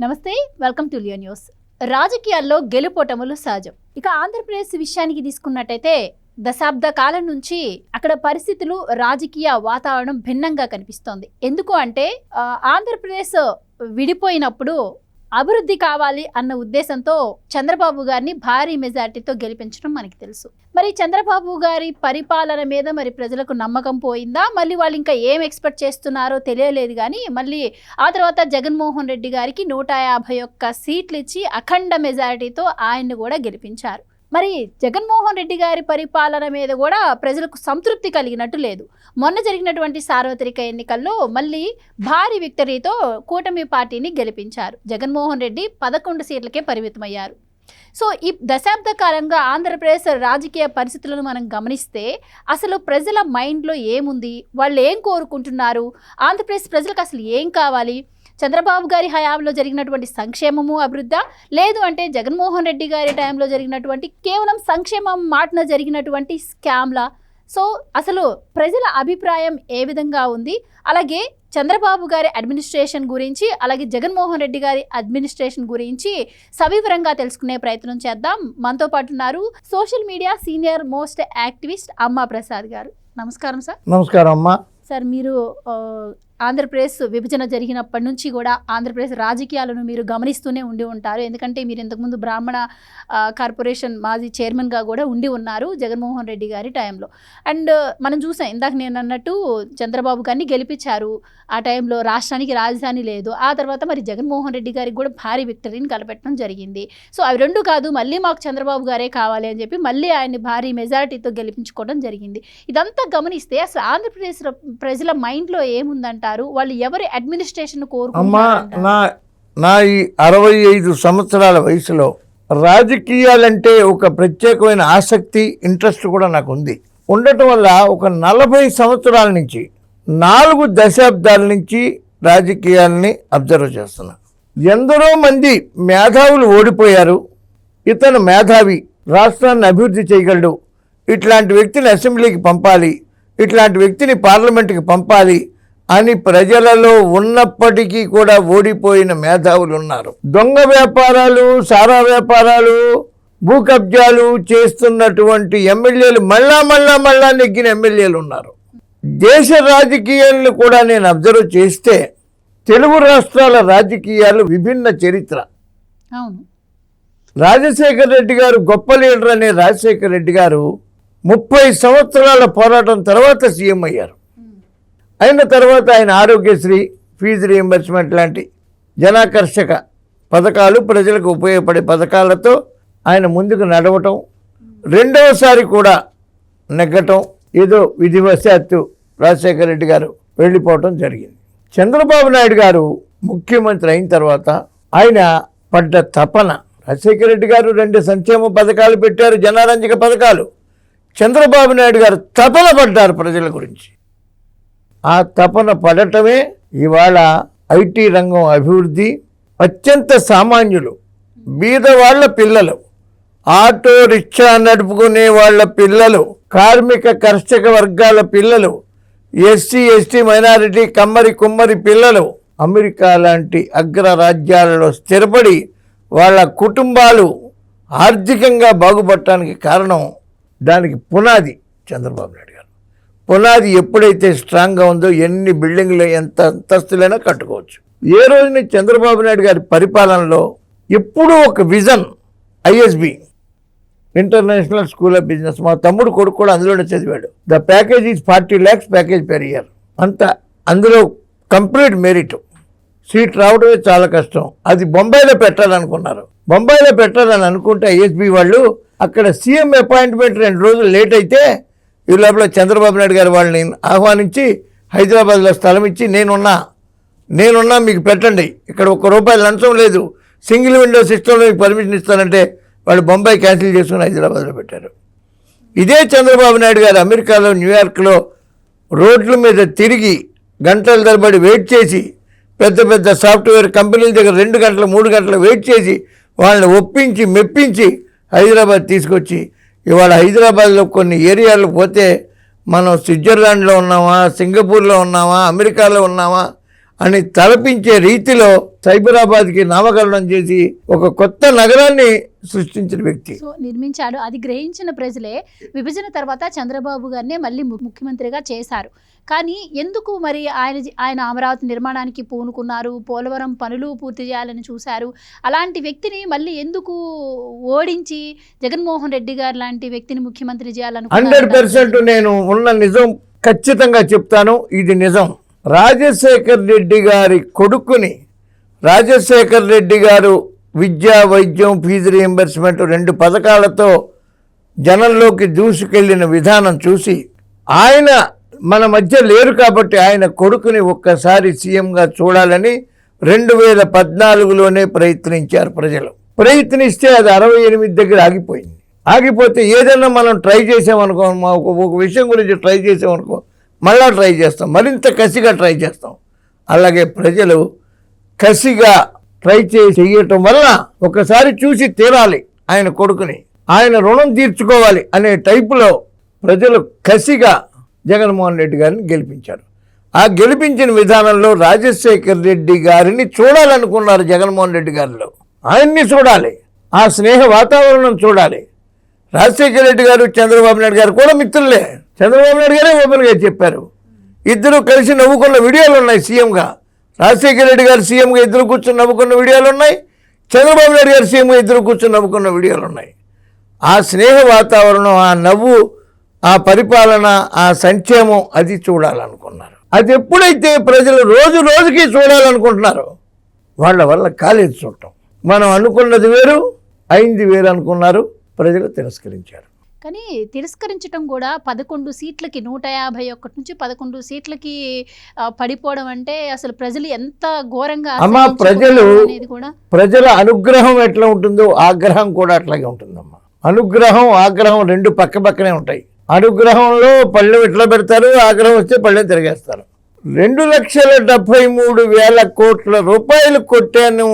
నమస్తే, welcome to Leo news. రాజకీయాల్లో గెలుపోటములు సహజం. ఇక ఆంధ్రప్రదేశ్ విషయానికి తీసుకున్నట్టయితే దశాబ్ద కాలం నుంచి అక్కడ పరిస్థితులు, రాజకీయ వాతావరణం భిన్నంగా కనిపిస్తోంది. ఎందుకు అంటే ఆంధ్రప్రదేశ్ విడిపోయినప్పుడు అభివృద్ధి కావాలి అన్న ఉద్దేశంతో చంద్రబాబు గారిని భారీ మెజార్టీతో గెలిపించడం మనకి తెలుసు. మరి చంద్రబాబు గారి పరిపాలన మీద మరి ప్రజలకు నమ్మకం పోయిందా, మళ్ళీ వాళ్ళు ఇంకా ఏం ఎక్స్పెక్ట్ చేస్తున్నారో తెలియలేదు. కానీ మళ్ళీ ఆ తర్వాత జగన్మోహన్ రెడ్డి గారికి 151 సీట్లు ఇచ్చి అఖండ మెజారిటీతో ఆయన్ని కూడా గెలిపించారు. మరి జగన్మోహన్ రెడ్డి గారి పరిపాలన మీద కూడా ప్రజలకు సంతృప్తి కలిగినట్టు లేదు. మొన్న జరిగినటువంటి సార్వత్రిక ఎన్నికల్లో మళ్ళీ భారీ విక్టరీతో కూటమి పార్టీని గెలిపించారు. జగన్మోహన్ రెడ్డి 11 సీట్లకే పరిమితమయ్యారు. సో ఈ దశాబ్ద కాలంగా ఆంధ్రప్రదేశ్ రాజకీయ పరిస్థితులను మనం గమనిస్తే అసలు ప్రజల మైండ్లో ఏముంది, వాళ్ళు ఏం కోరుకుంటున్నారు, ఆంధ్రప్రదేశ్ ప్రజలకు అసలు ఏం కావాలి, చంద్రబాబు గారి హయాంలో జరిగినటువంటి సంక్షేమము అభివృద్ధి, లేదు అంటే జగన్మోహన్ రెడ్డి గారి టైంలో జరిగినటువంటి కేవలం సంక్షేమం మాటన జరిగినటువంటి స్కామ్లా. సో అసలు ప్రజల అభిప్రాయం ఏ విధంగా ఉంది, అలాగే చంద్రబాబు గారి అడ్మినిస్ట్రేషన్ గురించి, అలాగే జగన్మోహన్ రెడ్డి గారి అడ్మినిస్ట్రేషన్ గురించి సవివరంగా తెలుసుకునే ప్రయత్నం చేద్దాం. మనతో పాటు ఉన్నారు social media senior most activist అమ్మా ప్రసాద్ గారు. నమస్కారం సార్. నమస్కారం అమ్మా. సార్, మీరు ఆంధ్రప్రదేశ్ విభజన జరిగినప్పటి నుంచి కూడా ఆంధ్రప్రదేశ్ రాజకీయాలను మీరు గమనిస్తూనే ఉండి ఉంటారు. ఎందుకంటే మీరు ఇంతకుముందు బ్రాహ్మణ కార్పొరేషన్ మాజీ చైర్మన్గా కూడా ఉండి ఉన్నారు జగన్మోహన్ రెడ్డి గారి టైంలో. అండ్ మనం చూసాం, ఇందాక నేను అన్నట్టు చంద్రబాబు గారిని గెలిపించారు. ఆ టైంలో రాష్ట్రానికి రాజధాని లేదు. ఆ తర్వాత మరి జగన్మోహన్ రెడ్డి గారికి కూడా భారీ విక్టరీని కలపెట్టడం జరిగింది. సో అవి రెండు కాదు, మళ్ళీ మాకు చంద్రబాబు గారే కావాలి అని చెప్పి మళ్ళీ ఆయన్ని భారీ మెజారిటీతో గెలిపించుకోవడం జరిగింది. ఇదంతా గమనిస్తే అసలు ఆంధ్రప్రదేశ్ ప్రజల మైండ్లో ఏముందంట, వాళ్ళు ఎవరి అడ్మినిస్ట్రేషన్ కోరుకుంటున్నారు? నా ఈ 65 సంవత్సరాల వయసులో రాజకీయాలంటే ఒక ప్రత్యేకమైన ఆసక్తి, ఇంట్రెస్ట్ కూడా నాకు ఉంది. ఉండటం వల్ల ఒక 40 సంవత్సరాల నుంచి 4 దశాబ్దాల నుంచి రాజకీయాలని అబ్జర్వ్ చేస్తున్నా. ఎందరో మంది మేధావులు ఓడిపోయారు. ఇతను మేధావి, రాష్ట్రాన్ని అభివృద్ధి చేయగలడు, ఇట్లాంటి వ్యక్తిని అసెంబ్లీకి పంపాలి, ఇట్లాంటి వ్యక్తిని పార్లమెంట్కి పంపాలి అని ప్రజలలో ఉన్నప్పటికీ కూడా ఓడిపోయిన మేధావులు ఉన్నారు. దొంగ వ్యాపారాలు, సారా వ్యాపారాలు, భూ కబ్జాలు చేస్తున్నటువంటి ఎమ్మెల్యేలు మళ్ళా నెగ్గిన ఎమ్మెల్యేలు ఉన్నారు. దేశ రాజకీయాలను కూడా నేను అబ్జర్వ్ చేస్తే తెలుగు రాష్ట్రాల రాజకీయాలు విభిన్న చరిత్ర. రాజశేఖర రెడ్డి గారు గొప్ప లీడర్ అనే రాజశేఖర రెడ్డి గారు 30 సంవత్సరాల పోరాటం తర్వాత సీఎం అయ్యారు. అయిన తర్వాత ఆయన ఆరోగ్యశ్రీ, ఫీజు రీయింబర్స్మెంట్ లాంటి జనాకర్షక పథకాలు, ప్రజలకు ఉపయోగపడే పథకాలతో ఆయన ముందుకు నడవటం, రెండవసారి కూడా నెగ్గటం, ఏదో విధివశాత్తు రాజశేఖర రెడ్డి గారు వెళ్ళిపోవటం జరిగింది. చంద్రబాబు నాయుడు గారు ముఖ్యమంత్రి అయిన తర్వాత ఆయన పడ్డ తపన, రాజశేఖర రెడ్డి గారు 2 సంక్షేమ పథకాలు పెట్టారు, జనారంజక పథకాలు. చంద్రబాబు నాయుడు గారు తపన పడ్డారు ప్రజల గురించి. ఆ తపన పడటమే ఇవాళ ఐటీ రంగం అభివృద్ధి, అత్యంత సామాన్యులు, బీదవాళ్ల పిల్లలు, ఆటో రిక్షా నడుపుకునే వాళ్ళ పిల్లలు, కార్మిక కర్షక వర్గాల పిల్లలు, ఎస్సీ ఎస్టీ మైనారిటీ కమ్మరి కుమ్మరి పిల్లలు అమెరికా లాంటి అగ్ర రాజ్యాలలో స్థిరపడి వాళ్ళ కుటుంబాలు ఆర్థికంగా బాగుపడటానికి కారణం, దానికి పునాది చంద్రబాబు నాయుడు గారు. పునాది ఎప్పుడైతే స్ట్రాంగ్గా ఉందో ఎన్ని బిల్డింగ్లు, ఎంత అంతస్తులైనా కట్టుకోవచ్చు. ఏ రోజున చంద్రబాబు నాయుడు గారి పరిపాలనలో ఎప్పుడూ ఒక vision, ISB international school of business, మా తమ్ముడు కొడుకు కూడా అందులోనే చదివాడు. The package is 40 lakhs package per year. అంత అందులో కంప్లీట్ మెరిట్. సీట్ రావడమే చాలా కష్టం. అది బొంబాయిలో పెట్టాలనుకున్నారు. బొంబాయిలో పెట్టాలని అనుకుంటే ఐఎస్బి వాళ్ళు అక్కడ సీఎం అపాయింట్మెంట్ 2 రోజులు లేట్ అయితే ఈ లోపల చంద్రబాబు నాయుడు గారు వాళ్ళని ఆహ్వానించి హైదరాబాద్లో స్థలం ఇచ్చి నేనున్నా మీకు పెట్టండి, ఇక్కడ ₹1 లంచం లేదు, సింగిల్ విండో సిస్టంలో మీకు పర్మిషన్ ఇస్తానంటే వాళ్ళు బొంబాయి క్యాన్సిల్ చేసుకుని హైదరాబాద్లో పెట్టారు. ఇదే చంద్రబాబు నాయుడు గారు అమెరికాలో, న్యూయార్క్లో రోడ్ల మీద తిరిగి గంటల తరబడి వెయిట్ చేసి, పెద్ద పెద్ద సాఫ్ట్వేర్ కంపెనీల దగ్గర 2 గంటలు 3 గంటలు వెయిట్ చేసి వాళ్ళని ఒప్పించి మెప్పించి హైదరాబాద్ తీసుకొచ్చి, ఇవాళ హైదరాబాద్లో కొన్ని ఏరియాలు పోతే మనం స్విట్జర్లాండ్లో ఉన్నామా, సింగపూర్లో ఉన్నామా, అమెరికాలో ఉన్నామా అని తలపించే రీతిలో సైబరాబాద్కి నామకరణం చేసి ఒక కొత్త నగరాన్ని సృష్టించిన వ్యక్తి. సో నిర్మించాడు. అది గ్రహించిన ప్రజలే విభజన తర్వాత చంద్రబాబు గారినే మళ్ళీ ముఖ్యమంత్రిగా చేశారు. కానీ ఎందుకు మరి ఆయన అమరావతి నిర్మాణానికి పూనుకున్నారు, పోలవరం పనులు పూర్తి చేయాలని చూశారు. అలాంటి వ్యక్తిని మళ్ళీ ఎందుకు ఓడించి జగన్మోహన్ రెడ్డి గారు లాంటి వ్యక్తిని ముఖ్యమంత్రి చేయాలనుకున్నారు? 100% నేను ఉన్న నిజం ఖచ్చితంగా చెప్తాను. ఇది నిజం. రాజశేఖర్ రెడ్డి గారి కొడుకుని, రాజశేఖర్ రెడ్డి గారు విద్యా, వైద్యం, ఫీజు రీయింబర్స్మెంట్ 2 పథకాలతో జనంలోకి దూసుకెళ్లిన విధానం చూసి ఆయన మన మధ్య లేరు కాబట్టి ఆయన కొడుకుని ఒక్కసారి సీఎంగా చూడాలని 2014లోనే ప్రయత్నించారు ప్రజలు. ప్రయత్నిస్తే అది 68 దగ్గర ఆగిపోయింది. ఆగిపోతే ఏదైనా మనం ట్రై చేసామనుకో, ఒక విషయం గురించి ట్రై చేసామనుకో, మళ్ళా ట్రై చేస్తాం, మరింత కసిగా ట్రై చేస్తాం. అలాగే ప్రజలు కసిగా ట్రై చేయటం వల్ల ఒకసారి చూసి తీరాలి ఆయన కొడుకుని, ఆయన రుణం తీర్చుకోవాలి అనే టైపులో ప్రజలు కసిగా జగన్మోహన్ రెడ్డి గారిని గెలిపించారు. ఆ గెలిపించిన విధానంలో రాజశేఖర్ రెడ్డి గారిని చూడాలనుకున్నారు. జగన్మోహన్ రెడ్డి గారిలో ఆయన్ని చూడాలి, ఆ స్నేహ వాతావరణం చూడాలి. రాజశేఖర్ రెడ్డి గారు, చంద్రబాబు నాయుడు గారు కూడా మిత్రులే. చంద్రబాబు నాయుడు గారే ఓపెన్గా చెప్పారు. ఇద్దరు కలిసి నవ్వుకున్న వీడియోలు ఉన్నాయి సీఎంగా. రాజశేఖర రెడ్డి గారు సీఎంగా ఇద్దరు కూర్చొని నవ్వుకున్న వీడియోలు ఉన్నాయి. చంద్రబాబు నాయుడు గారు సీఎంగా ఇద్దరు కూర్చొని నవ్వుకున్న వీడియోలు ఉన్నాయి. ఆ స్నేహ వాతావరణం, ఆ నవ్వు, ఆ పరిపాలన, ఆ సంక్షేమం అది చూడాలనుకున్నారు. అది ఎప్పుడైతే ప్రజలు రోజు రోజుకి చూడాలనుకుంటున్నారో వాళ్ళ వల్ల కాలేదు చూడటం. మనం అనుకున్నది వేరు, అయింది వేరు అనుకున్నారు. ప్రజలు తిరస్కరించారు. కానీ తిరస్కరించడం కూడా 11 సీట్లకి 151 నుంచి 11 సీట్లకి పడిపోవడం అంటే అసలు ప్రజలు ఎంత ఘోరంగా అమ్మా, ప్రజల అనుగ్రహం ఎట్లా ఉంటుందో ఆగ్రహం కూడా అట్లాగే ఉంటుందమ్మా. అనుగ్రహం, ఆగ్రహం 2 పక్క పక్కనే ఉంటాయి. అనుగ్రహంలో పళ్ళెం ఎట్లా పెడతారు, ఆగ్రహం వస్తే పళ్ళెం తిరిగేస్తారు. 2,73,000 కోట్ల రూపాయలు కొట్టాను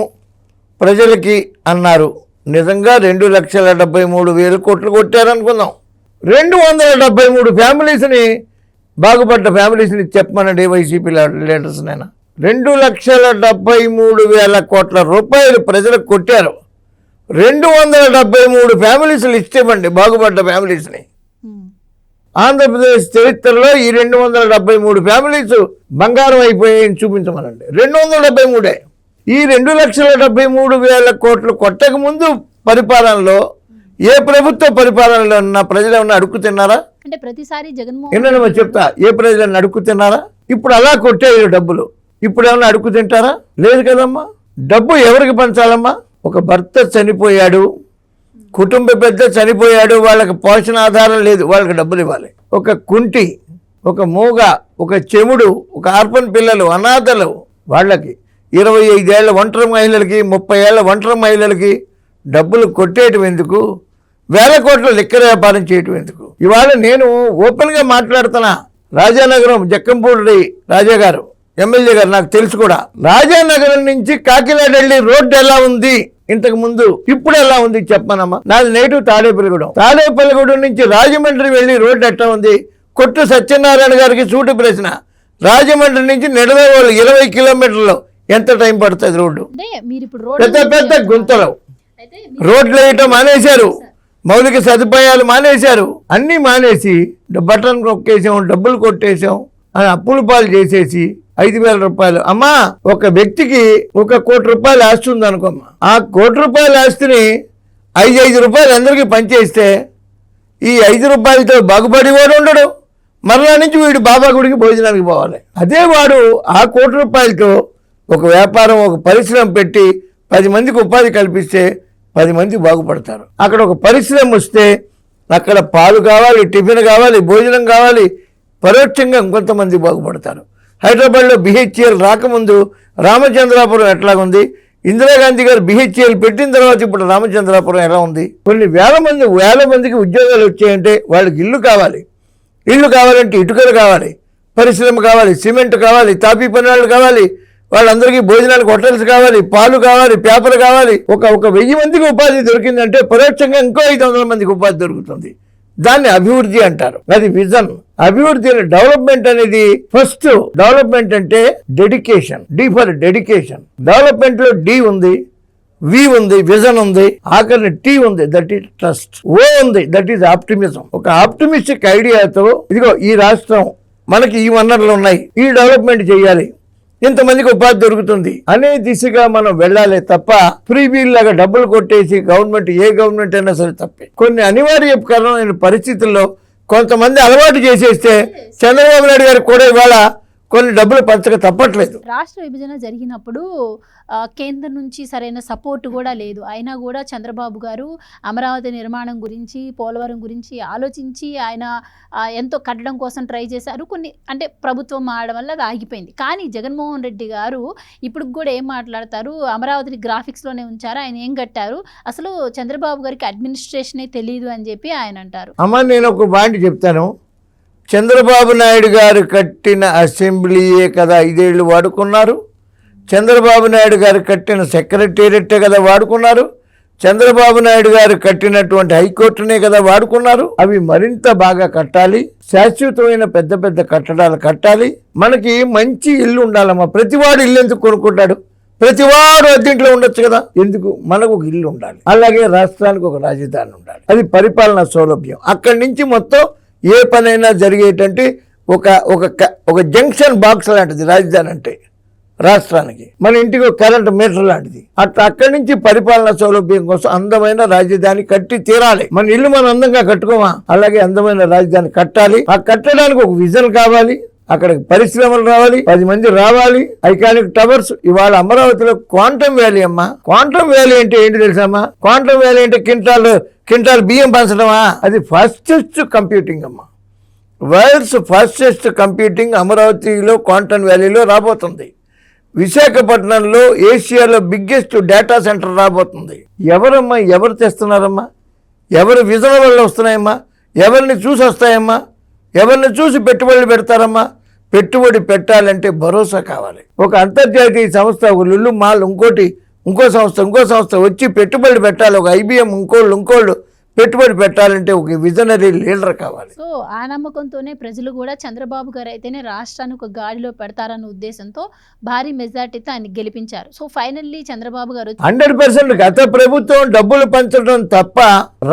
ప్రజలకి అన్నారు. నిజంగా 2,73,000 కోట్లు కొట్టారనుకుందాం. 273 ఫ్యామిలీస్ని, బాగుపడ్డ ఫ్యామిలీస్ని చెప్పమనండి వైసీపీ లీడర్స్నైనా. 2,73,000 కోట్ల రూపాయలు ప్రజలకు కొట్టారు. 273 ఫ్యామిలీస్ లిస్ట్ ఇవ్వండి, బాగుపడ్డ ఫ్యామిలీస్ని. ఆంధ్రప్రదేశ్ చరిత్రలో ఈ 273 ఫ్యామిలీస్ బంగారం అయిపోయాయని చూపించమనండి. 273. ఈ 2,73,000 కోట్లు కొట్టక ముందు పరిపాలనలో ఏ ప్రభుత్వ పరిపాలనలో ఉన్న ప్రజలు ఏమన్నా అడుక్కు తిన్నారా? అంటే ప్రతిసారి జగన్మోహన్ చెప్తా, ఏ ప్రజలను అడుక్కు తిన్నారా? ఇప్పుడు అలా కొట్టాయి డబ్బులు. ఇప్పుడు ఏమన్నా అడుక్కు తింటారా? లేదు కదమ్మా. డబ్బు ఎవరికి పంచాలమ్మా? ఒక భర్త చనిపోయాడు, కుటుంబ పెద్ద చనిపోయాడు, వాళ్ళకి పోషణ ఆధారం లేదు, వాళ్ళకి డబ్బులు ఇవ్వాలి. ఒక కుంటి, ఒక మూగ, ఒక చెముడు, ఒక ఆర్ఫన్ పిల్లలు, అనాథలు, వాళ్ళకి 25 ఏళ్ల ఒంటరి మహిళలకి, 30 ఏళ్ల ఒంటరి మహిళలకి డబ్బులు కొట్టేయటం ఎందుకు? 1000 కోట్ల లిక్కర్ వ్యాపారం చేయటం ఎందుకు? ఇవాళ నేను ఓపెన్గా మాట్లాడుతున్నా. రాజానగరం జక్కంపూడి రాజా గారు, ఎమ్మెల్యే గారు, నాకు తెలుసు కూడా. రాజానగరం నుంచి కాకినాడ వెళ్ళి రోడ్డు ఎలా ఉంది ఇంతకు ముందు, ఇప్పుడు ఎలా ఉంది చెప్పనమ్మా. నాది నేటివ్ తాడేపల్లిగూడెం. తాడేపల్లిగూడెం నుంచి రాజమండ్రి వెళ్ళి రోడ్డు ఎట్లా ఉంది? కొట్టు సత్యనారాయణ గారికి సూటి ప్రశ్న. రాజమండ్రి నుంచి నిడదవోలు 20 కిలోమీటర్లు ఎంత టైం పడుతుంది రోడ్డు? పెద్ద పెద్ద గుంతలు, రోడ్లు వేయటం మానేశారు, మౌలిక సదుపాయాలు మానేశారు. అన్నీ మానేసి బటన్ నొక్కేసాం, డబ్బులు కొట్టేశాం అని అప్పుల పాలు చేసేసి 5,000 రూపాయలు. అమ్మా, ఒక వ్యక్తికి 1 కోటి రూపాయలు ఆస్తి ఉంది అనుకోమ్మా. ఆ 1 కోటి రూపాయల ఆస్తిని 5 రూపాయలు అందరికీ పనిచేస్తే ఈ 5 రూపాయలతో బాగుపడి వాడు ఉండడు. మరలా నుంచి వీడు బాబా గుడికి భోజనానికి పోవాలి. అదే వాడు ఆ 1 కోటి రూపాయలతో ఒక వ్యాపారం, ఒక పరిశ్రమ పెట్టి 10 మందికి ఉపాధి కల్పిస్తే 10 మంది బాగుపడతారు. అక్కడ ఒక పరిశ్రమ వస్తే అక్కడ పాలు కావాలి, టిఫిన్ కావాలి, భోజనం కావాలి, పరోక్షంగా ఇంకొంతమంది బాగుపడతారు. హైదరాబాద్లో BHEL రాకముందు రామచంద్రాపురం ఎట్లాగుంది, ఇందిరాగాంధీ గారు BHEL పెట్టిన తర్వాత ఇప్పుడు రామచంద్రాపురం ఎలా ఉంది? కొన్ని వేల మందికి ఉద్యోగాలు వచ్చాయంటే వాళ్ళకి ఇల్లు కావాలి. ఇల్లు కావాలంటే ఇటుకలు కావాలి, పరిశ్రమ కావాలి, సిమెంట్ కావాలి, తాపీ పనులు కావాలి, వాళ్ళందరికీ భోజనానికి హోటల్స్ కావాలి, పాలు కావాలి, పేపర్ కావాలి. ఒక 1000 మందికి ఉపాధి దొరికిందంటే పరోక్షంగా ఇంకో 500 మందికి ఉపాధి దొరుకుతుంది. దాన్ని అభివృద్ధి అంటారు. అది విజన్. అభివృద్ధి డెవలప్మెంట్ అనేది ఫస్ట్. డెవలప్మెంట్ అంటే dedication, D for dedication. Development లో డి ఉంది, వి ఉంది, విజన్ ఉంది, ఆఖరిని టీ ఉంది, దట్ ఈస్ ట్రస్ట్. ఓ ఉంది, దట్ ఈస్ ఆప్టిమిజం. ఒక ఆప్టిమిస్టిక్ ఐడియాతో ఇదిగో ఈ రాష్ట్రం మనకి ఈ వనరులు ఉన్నాయి, ఈ డెవలప్మెంట్ చేయాలి, ఇంతమందికి ఉపాధి దొరుకుతుంది అనే దిశగా మనం వెళ్ళాలి తప్ప ఫ్రీ వీల్ లాగా డబ్బులు కొట్టేసి గవర్నమెంట్ ఏ గవర్నమెంట్ అయినా సరే తప్పే. కొన్ని అనివార్యకరమైన పరిస్థితుల్లో కొంతమంది అలవాటు చేసేస్తే చంద్రబాబు నాయుడు గారికి కూడా ఇవాళ కొన్ని డబ్బులు పంచక తప్పట్లేదు. రాష్ట్ర విభజన జరిగినప్పుడు కేంద్రం నుంచి సరైన సపోర్ట్ కూడా లేదు. అయినా కూడా చంద్రబాబు గారు అమరావతి నిర్మాణం గురించి, పోలవరం గురించి ఆలోచించి ఆయన ఎంతో కట్టడం కోసం ట్రై చేశారు. కొన్ని అంటే ప్రభుత్వం మారడం వల్ల అది ఆగిపోయింది. కానీ జగన్మోహన్ రెడ్డి గారు ఇప్పుడు కూడా ఏం మాట్లాడతారు, అమరావతిని గ్రాఫిక్స్లోనే ఉంచారు, ఆయన ఏం కట్టారు, అసలు చంద్రబాబు గారికి అడ్మినిస్ట్రేషనే తెలియదు అని చెప్పి ఆయన అంటారు. అమ్మ నేను ఒక పాయింట్ చెప్తాను. చంద్రబాబు నాయుడు గారు కట్టిన అసెంబ్లీయే కదా 5 ఏళ్ళు వాడుకున్నారు. చంద్రబాబు నాయుడు గారు కట్టిన సెక్రటేరియటే కదా వాడుకున్నారు. చంద్రబాబు నాయుడు గారు కట్టినటువంటి హైకోర్టునే కదా వాడుకున్నారు. అవి మరింత బాగా కట్టాలి. శాశ్వతమైన పెద్ద పెద్ద కట్టడాలు కట్టాలి. మనకి మంచి ఇల్లు ఉండాలమ్మా. ప్రతివాడు ఇల్లు ఎందుకు కొనుక్కుంటాడు? ప్రతివాడు అద్దెంట్లో ఉండొచ్చు కదా. ఎందుకు? మనకు ఒక ఇల్లు ఉండాలి. అలాగే రాష్ట్రానికి ఒక రాజధాని ఉండాలి. అది పరిపాలనా సౌలభ్యం. అక్కడి నుంచి మొత్తం ఏ పనైనా జరిగేటంటే ఒక జంక్షన్ బాక్స్ లాంటిది రాజధాని అంటే రాష్ట్రానికి. మన ఇంటికి ఒక కరెంట్ మీటర్ లాంటిది. అక్కడి నుంచి పరిపాలనా సౌలభ్యం కోసం అందమైన రాజధాని కట్టి తీరాలి. మన ఇల్లు మనం అందంగా కట్టుకోమా, అలాగే అందమైన రాజధాని కట్టాలి. ఆ కట్టడానికి ఒక విజన్ కావాలి. అక్కడికి పరిశ్రమలు రావాలి, 10 మంది రావాలి, ఐకానిక్ టవర్స్. ఇవాళ అమరావతిలో క్వాంటమ్ వ్యాలీ అమ్మా. క్వాంటమ్ వ్యాలీ అంటే ఏంటి తెలుసమ్మా? క్వాంటమ్ వ్యాలీ అంటే క్వింటాల్ బియ్యం పంచడమా? అది ఫాస్టెస్ట్ కంప్యూటింగ్ అమ్మా. వరల్డ్స్ ఫాస్టెస్ట్ కంప్యూటింగ్ అమరావతిలో క్వాంటమ్ వ్యాలీలో రాబోతుంది. విశాఖపట్నంలో ఏషియాలో బిగ్గెస్ట్ డేటా సెంటర్ రాబోతుంది. ఎవరమ్మా? ఎవరు తెస్తున్నారమ్మా? ఎవరి విజన్ వల్ల వస్తున్నాయమ్మా? ఎవరిని చూసి వస్తాయమ్మా? ఎవరిని చూసి పెట్టుబడులు పెడతారమ్మా? పెట్టుబడి పెట్టాలంటే భరోసా కావాలి. ఒక అంతర్జాతీయ సంస్థ, ఒక లులు మాల్, ఇంకో సంస్థ వచ్చి పెట్టుబడి పెట్టాలి. ఒక IBM ఇంకోళ్ళు పెట్టుబడి పెట్టాలంటే ఒక విజనరీ లీడర్ కావాలి. సో ఆ నమ్మకంతోనే ప్రజలు కూడా చంద్రబాబు గారు అయితేనే రాష్ట్రాన్ని ఒక గాడిలో పెడతారన్న ఉద్దేశంతో భారీ మెజార్టీతో ఆయన గెలిపించారు. సో ఫైనల్లీ చంద్రబాబు గారు 100% గత ప్రభుత్వం డబ్బులు పంచడం తప్ప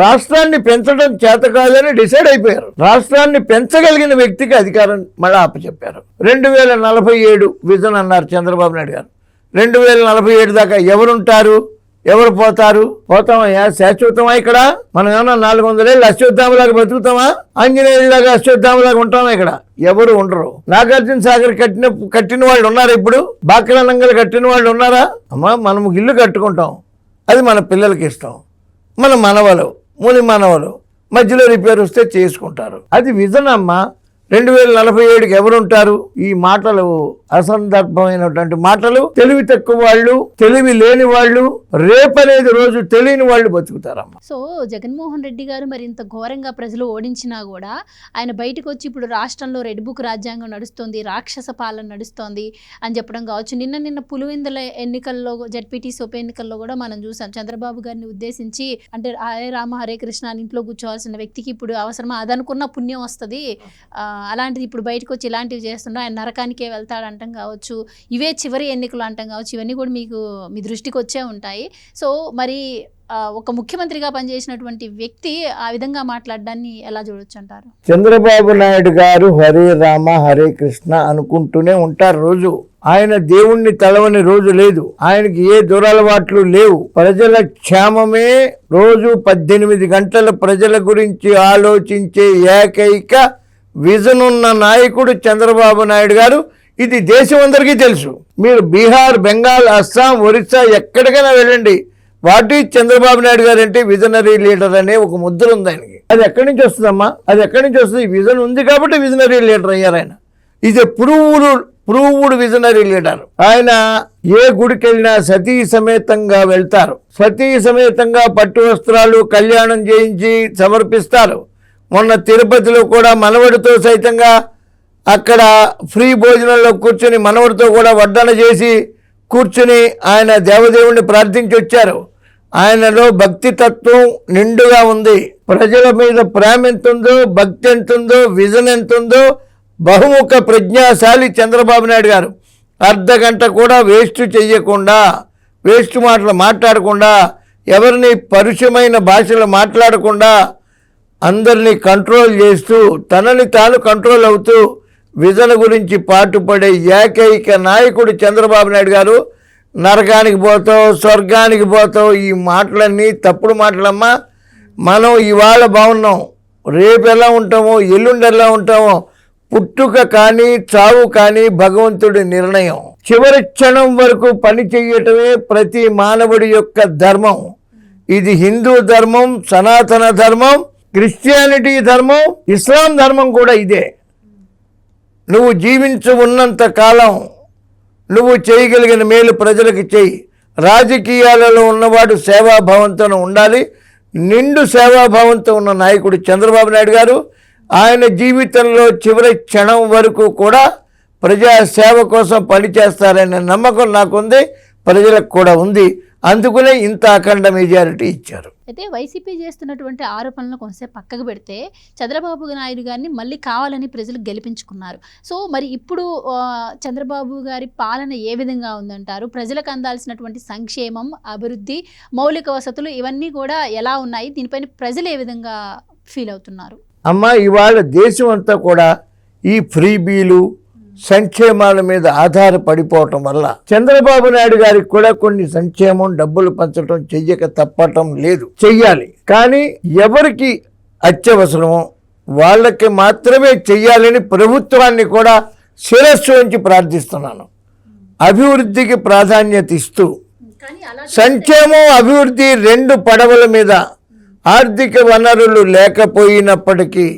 రాష్ట్రాన్ని పెంచడం చేత కాదని డిసైడ్ అయిపోయారు. రాష్ట్రాన్ని పెంచగలిగిన వ్యక్తికి అధికారం మళ్ళీ అప్పచెప్పారు. 2047 విజన్ అన్నారు చంద్రబాబు నాయుడు గారు. 2047 దాకా ఎవరుంటారు, ఎవరు పోతామయ్యా? శాశ్వతమా ఇక్కడ? మనం ఏమన్నా 400 ఏళ్ళు అశ్వత్థామలాగా బతుకుతామా? ఆంజనేయులాగా అశ్వత్థామలాగా ఉంటామా? ఇక్కడ ఎవరు ఉండరు. నాగార్జున సాగర్ కట్టిన వాళ్ళు ఉన్నారా? ఇప్పుడు బాక్రా నంగల్ కట్టిన వాళ్ళు ఉన్నారా? అమ్మా, మనం ఇల్లు కట్టుకుంటాం, అది మన పిల్లలకి ఇస్తాం. మన మనవలు, ముని మనవలు మధ్యలో రిపేర్ వస్తే చేసుకుంటారు. అది విజన్ అమ్మా. 2047కి ఎవరుంటారు? ఈ మాటలు అసందర్భమైనటువంటి మాటలు. తెలివి తక్కువ వాళ్ళు, తెలివి లేని వాళ్ళు, రేపనేది రోజు తెలియని వాళ్ళు బతుకుతారమ్మా. సో జగన్మోహన్ రెడ్డి గారు మరి ఇంత ఘోరంగా ప్రజలు ఓడించినా కూడా ఆయన బయటకు వచ్చి ఇప్పుడు రాష్ట్రంలో రెడ్ బుక్ రాజ్యాంగం నడుస్తుంది, రాక్షస పాలన నడుస్తోంది అని చెప్పడం కావచ్చు. నిన్న పులివెందుల ఎన్నికల్లో, జడ్పీటీసీ ఉప ఎన్నికల్లో కూడా మనం చూసాం. చంద్రబాబు గారిని ఉద్దేశించి అంటే హరే రామ హరే కృష్ణ అని ఇంట్లో కూర్చోవాల్సిన వ్యక్తికి ఇప్పుడు అవసరమా? అదనుకున్న పుణ్యం వస్తుంది, అలాంటిది ఇప్పుడు బయటకు వచ్చి ఇలాంటివి చేస్తున్నా ఆయన నరకానికే వెళ్తాడు అంటాం కావచ్చు, ఇవే చివరి ఎన్నికలు అంటాం కావచ్చు. ఇవన్నీ కూడా మీ దృష్టికి వచ్చే ఉంటాయి. సో మరి ఒక ముఖ్యమంత్రిగా పనిచేసినటువంటి వ్యక్తి ఆ విధంగా మాట్లాడడాన్ని ఎలా చూడొచ్చు అంటారు? చంద్రబాబు నాయుడు గారు హరే రామ హరే కృష్ణ అనుకుంటూనే ఉంటారు రోజు. ఆయన దేవుణ్ణి తలవని రోజు లేదు. ఆయనకి ఏ దురలవాట్లు లేవు. ప్రజల క్షేమమే రోజు 18 గంటల ప్రజల గురించి ఆలోచించే ఏకైక విజన్ ఉన్న నాయకుడు చంద్రబాబు నాయుడు గారు. ఇది దేశం అందరికీ తెలుసు. మీరు బీహార్, బెంగాల్, అస్సాం, ఒరిస్సా ఎక్కడికైనా వెళ్ళండి, వాటి చంద్రబాబు నాయుడు గారు అంటే విజనరీ లీడర్ అనే ఒక ముద్ర ఉంది ఆయనకి. అది ఎక్కడి నుంచి వస్తుందమ్మా? అది ఎక్కడి నుంచి వస్తుంది? విజన్ ఉంది కాబట్టి విజనరీ లీడర్ అయ్యారు ఆయన. ఇది ప్రూవ్డ్ విజనరీ లీడర్. ఆయన ఏ గుడికి వెళ్ళినా సతీ సమేతంగా వెళ్తారు. సతీ సమేతంగా పట్టు వస్త్రాలు కళ్యాణం చేయించి సమర్పిస్తారు. మొన్న తిరుపతిలో కూడా మనవడితో సైతంగా అక్కడ ఫ్రీ భోజనంలో కూర్చొని మనవడితో కూడా వడ్డన చేసి కూర్చుని ఆయన దేవదేవుణ్ణి ప్రార్థించి వచ్చారు. ఆయనలో భక్తి తత్వం నిండుగా ఉంది. ప్రజల మీద ప్రేమ ఎంత ఉందో, భక్తి ఎంత ఉందో, విజన్ ఎంత ఉందో, బహుముఖ ప్రజ్ఞాశాలి చంద్రబాబు నాయుడు గారు. అర్ధగంట కూడా వేస్ట్ చెయ్యకుండా, వేస్ట్ మాటలు మాట్లాడకుండా, ఎవరిని పరుషమైన భాషలు మాట్లాడకుండా అందరినీ కంట్రోల్ చేస్తూ తనని తాను కంట్రోల్ అవుతూ విజన్ గురించి పాటుపడే ఏకైక నాయకుడు చంద్రబాబు నాయుడు గారు. నరకానికి పోతావు, స్వర్గానికి పోతావు, ఈ మాటలన్నీ తప్పుడు మాటలమ్మా. మనం ఇవాళ బాగున్నాం, రేపు ఎలా ఉంటామో, ఎల్లుండి ఎలా ఉంటామో, పుట్టుక కానీ చావు కానీ భగవంతుడి నిర్ణయం. చివరి క్షణం వరకు పని చెయ్యటమే ప్రతి మానవుడి యొక్క ధర్మం. ఇది హిందూ ధర్మం, సనాతన ధర్మం, క్రిస్టియానిటీ ధర్మం, ఇస్లాం ధర్మం కూడా ఇదే. నువ్వు జీవించు ఉన్నంత కాలం నువ్వు చేయగలిగిన మేలు ప్రజలకు చెయ్యి. రాజకీయాలలో ఉన్నవాడు సేవాభావంతో ఉండాలి. నిండు సేవాభావంతో ఉన్న నాయకుడు చంద్రబాబు నాయుడు గారు. ఆయన జీవితంలో చివరి క్షణం వరకు కూడా ప్రజా సేవ కోసం పనిచేస్తారనే నమ్మకం నాకుంది, ప్రజలకు కూడా ఉంది. అందుకనే ఇంత అఖండ మెజారిటీ ఇచ్చారు. అయితే వైసీపీ చేస్తున్నటువంటి ఆరోపణలను కొంచెం పక్కకు పెడితే చంద్రబాబు నాయుడు గారిని మళ్ళీ కావాలని ప్రజలు గెలిపించుకున్నారు. సో మరి ఇప్పుడు చంద్రబాబు గారి పాలన ఏ విధంగా ఉందంటారు? ప్రజలకు అందాల్సినటువంటి సంక్షేమం, అభివృద్ధి, మౌలిక వసతులు ఇవన్నీ కూడా ఎలా ఉన్నాయి? దీనిపైన ప్రజలు ఏ విధంగా ఫీల్ అవుతున్నారు? అమ్మ, ఇవాళ దేశం అంతా కూడా ఈ ఫ్రీబీలు, సంక్షేమాల మీద ఆధారపడిపోవటం వల్ల చంద్రబాబు నాయుడు గారికి కూడా కొన్ని సంక్షేమం, డబ్బులు పంచడం చెయ్యక తప్పటం లేదు. చెయ్యాలి, కానీ ఎవరికి అత్యవసరమో వాళ్ళకి మాత్రమే చెయ్యాలని ప్రభుత్వాన్ని కూడా శిరస్సు ఉంచి ప్రార్థిస్తున్నాను. అభివృద్ధికి ప్రాధాన్యత ఇస్తూ సంక్షేమం, అభివృద్ధి రెండు పడవల మీద, ఆర్థిక వనరులు లేకపోయినప్పటికీ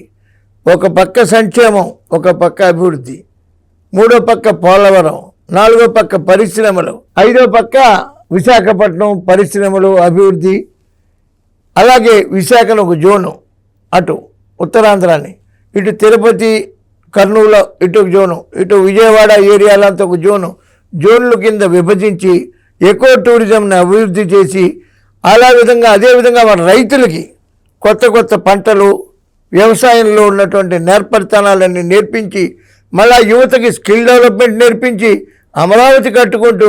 ఒక పక్క సంక్షేమం, ఒక పక్క అభివృద్ధి, మూడో పక్క పోలవరం, నాలుగో పక్క పరిశ్రమలు, ఐదో పక్క విశాఖపట్నం పరిశ్రమలు, అభివృద్ధి. అలాగే విశాఖను ఒక జోను, అటు ఉత్తరాంధ్రాన్ని, ఇటు తిరుపతి, కర్నూలు ఇటు ఒక జోను, ఇటు విజయవాడ ఏరియాలంతా ఒక జోను, జోన్ల కింద విభజించి ఎకో టూరిజంని అభివృద్ధి చేసి, అదేవిధంగా మన రైతులకి కొత్త కొత్త పంటలు, వ్యవసాయంలో ఉన్నటువంటి నేర్పరితనాలన్నీ నేర్పించి, మళ్ళా యువతకి స్కిల్ డెవలప్మెంట్ నేర్పించి, అమరావతి కట్టుకుంటూ,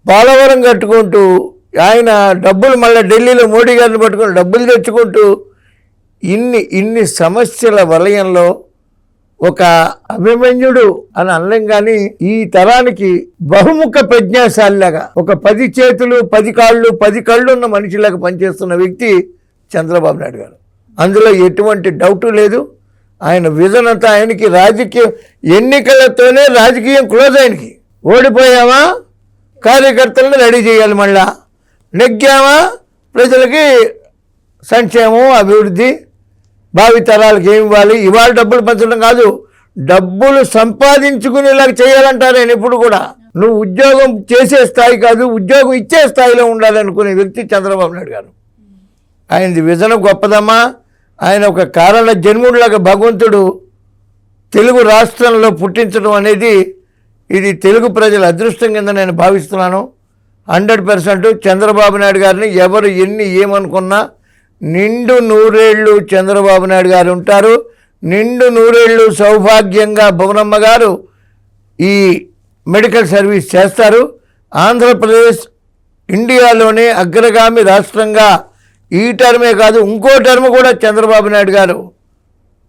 పోలవరం కట్టుకుంటూ, ఆయన డబ్బులు మళ్ళీ ఢిల్లీలో మోడీ గారిని పట్టుకుని డబ్బులు తెచ్చుకుంటూ, ఇన్ని సమస్యల వలయంలో ఒక అభిమన్యుడు అని అనలేం, కానీ ఈ తరానికి బహుముఖ ప్రజ్ఞాశాలిలాగా, ఒక 10 చేతులు 10 కాళ్ళు 10 కళ్ళు ఉన్న మనిషిలాగా పనిచేస్తున్న వ్యక్తి చంద్రబాబు నాయుడు గారు. అందులో ఎటువంటి డౌటు లేదు. ఆయన విజన్ అంతా ఆయనకి. రాజకీయం ఎన్నికలతోనే రాజకీయం క్లోజ్. ఆయనకి ఓడిపోయామా కార్యకర్తలను రెడీ చేయాలి, మళ్ళా నెగ్గామా ప్రజలకి సంక్షేమం, అభివృద్ధి, భావితరాలకు ఏమి ఇవ్వాలి. ఇవాళ డబ్బులు పంచడం కాదు, డబ్బులు సంపాదించుకునేలాగా చేయాలంటారు. నేను ఎప్పుడు కూడా నువ్వు ఉద్యోగం చేసే స్థాయి కాదు, ఉద్యోగం ఇచ్చే స్థాయిలో ఉండాలనుకునే వ్యక్తి చంద్రబాబు నాయుడు గారు. ఆయనది విజన్ గొప్పదమ్మా. ఆయన ఒక కారణ జన్ముడిలాగా భగవంతుడు తెలుగు రాష్ట్రంలో పుట్టించడం అనేది ఇది తెలుగు ప్రజల అదృష్టం కింద నేను భావిస్తున్నాను. 100% చంద్రబాబు నాయుడు గారిని ఎవరు ఏమనుకున్నా నిండు నూరేళ్ళు చంద్రబాబు నాయుడు గారు ఉంటారు. నిండు నూరేళ్ళు సౌభాగ్యంగా భువనమ్మ గారు ఈ మెడికల్ సర్వీస్ చేస్తారు. ఆంధ్రప్రదేశ్ ఇండియాలోనే అగ్రగామి రాష్ట్రంగా ఈ టర్మే కాదు ఇంకో టర్మ్ కూడా చంద్రబాబు నాయుడు గారు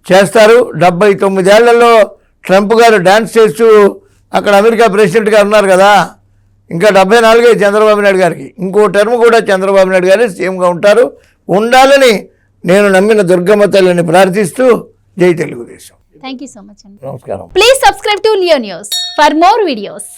చేస్తారు. 79 ఏళ్లలో ట్రంప్ గారు డ్యాన్స్ చేస్తూ అక్కడ అమెరికా ప్రెసిడెంట్గా ఉన్నారు కదా, ఇంకా 74 చంద్రబాబు నాయుడు గారికి. ఇంకో టర్మ్ కూడా చంద్రబాబు నాయుడు గారు సీఎంగా ఉంటారు, ఉండాలని నేను నమ్మిన దుర్గమ్మ తల్లిని ప్రార్థిస్తూ జై Telugu Desam. Thank you so much అండి. నమస్కారం. Please subscribe to Leo news for more videos.